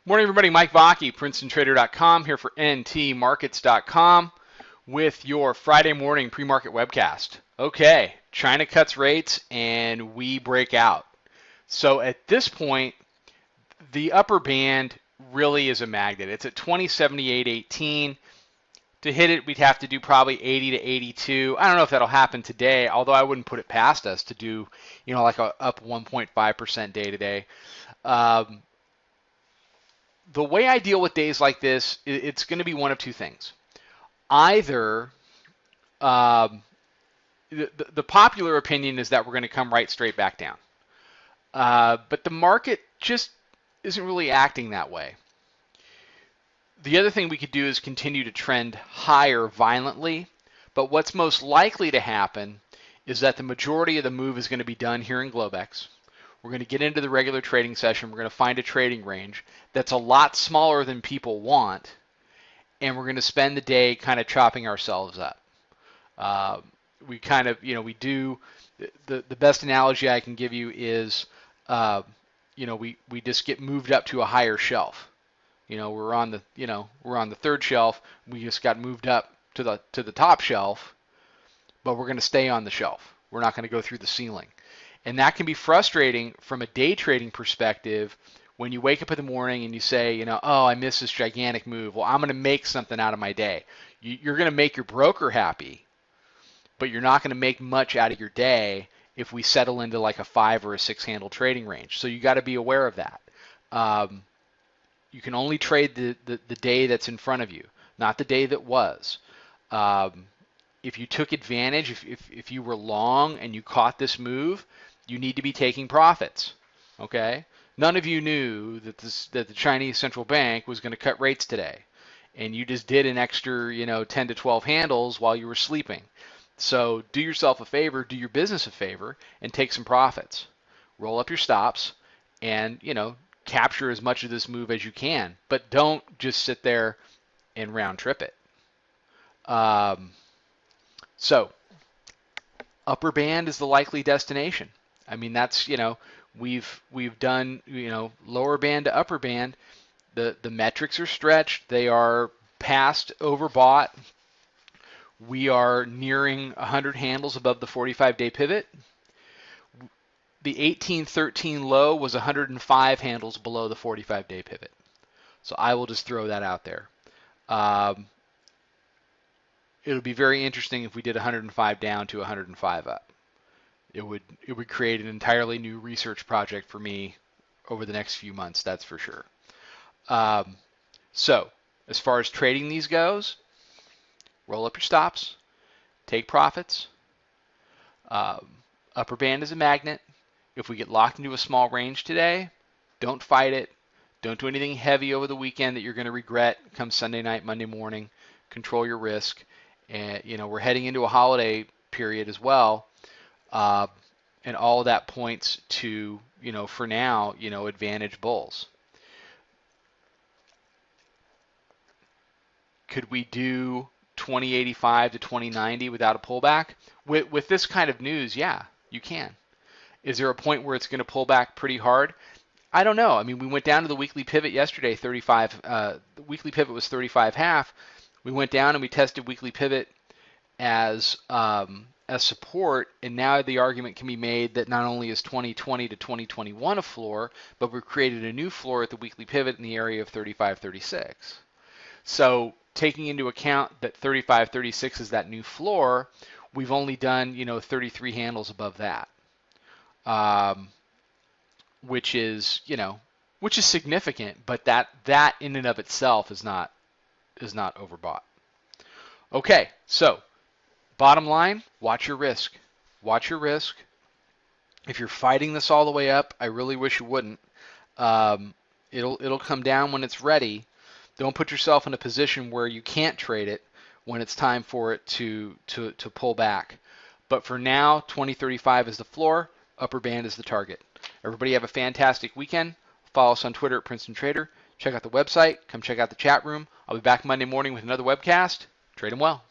Morning, everybody. Mike Vacchi, PrincetonTrader.com, here for NTMarkets.com with your Friday morning pre-market webcast. Okay, China cuts rates and we break out. So at this point, the upper band really is a magnet. It's at 2078.18. To hit it, we'd have to do probably 80 to 82. I don't know if that'll happen today, although I wouldn't put it past us to do, like a up 1.5% day to day. The way I deal with days like this, it's going to be one of two things. Either the popular opinion is that we're going to come right straight back down. But the market just isn't really acting that way. The other thing we could do is continue to trend higher violently, but what's most likely to happen is that the majority of the move is going to be done here in Globex. We're going to get into the regular trading session. We're going to find a trading range that's a lot smaller than people want, and we're going to spend the day kind of chopping ourselves up. We kind of, we do, the best analogy I can give you is, we just get moved up to a higher shelf. We're on the third shelf. We just got moved up to the top shelf, but we're going to stay on the shelf. We're not going to go through the ceiling. And that can be frustrating from a day trading perspective when you wake up in the morning and you say, oh, I missed this gigantic move. Well, I'm going to make something out of my day. You're going to make your broker happy, but you're not going to make much out of your day if we settle into like a 5 or a 6 handle trading range. So you got to be aware of that. You can only trade the day that's in front of you, not the day that was. If you took advantage, if you were long and you caught this move, you need to be taking profits, okay? None of you knew that the Chinese central bank was going to cut rates today, and you just did an extra, 10 to 12 handles while you were sleeping. So do yourself a favor, do your business a favor, and take some profits. Roll up your stops, and capture as much of this move as you can, but don't just sit there and round trip it. So upper band is the likely destination. I mean, that's, we've done, lower band to upper band. The metrics are stretched. They are past overbought. We are nearing 100 handles above the 45-day pivot. The 1813 low was 105 handles below the 45-day pivot. So I will just throw that out there. It would be very interesting if we did 105 down to 105 up. It would create an entirely new research project for me over the next few months, that's for sure. So as far as trading these goes, roll up your stops, take profits. Upper band is a magnet. If we get locked into a small range today, don't fight it. Don't do anything heavy over the weekend that you're going to regret come Sunday night, Monday morning. Control your risk. And, we're heading into a holiday period as well. And all of that points to, for now, advantage bulls. Could we do 2085 to 2090 without a pullback? With this kind of news, yeah, you can. Is there a point where it's going to pull back pretty hard? I don't know. I mean, we went down to the weekly pivot yesterday, 35. The weekly pivot was 35.5. We went down and we tested weekly pivot as support, and now the argument can be made that not only is 2020 to 2021 a floor, but we've created a new floor at the weekly pivot in the area of 35.36. So taking into account that 35.36 is that new floor, we've only done 33 handles above that, which is significant, but that in and of itself is not overbought. Okay, so bottom line, watch your risk. Watch your risk. If you're fighting this all the way up, I really wish you wouldn't. It'll come down when it's ready. Don't put yourself in a position where you can't trade it when it's time for it to pull back. But for now, 2035 is the floor. Upper band is the target. Everybody have a fantastic weekend. Follow us on Twitter at Princeton Trader. Check out the website. Come check out the chat room. I'll be back Monday morning with another webcast. Trade them well.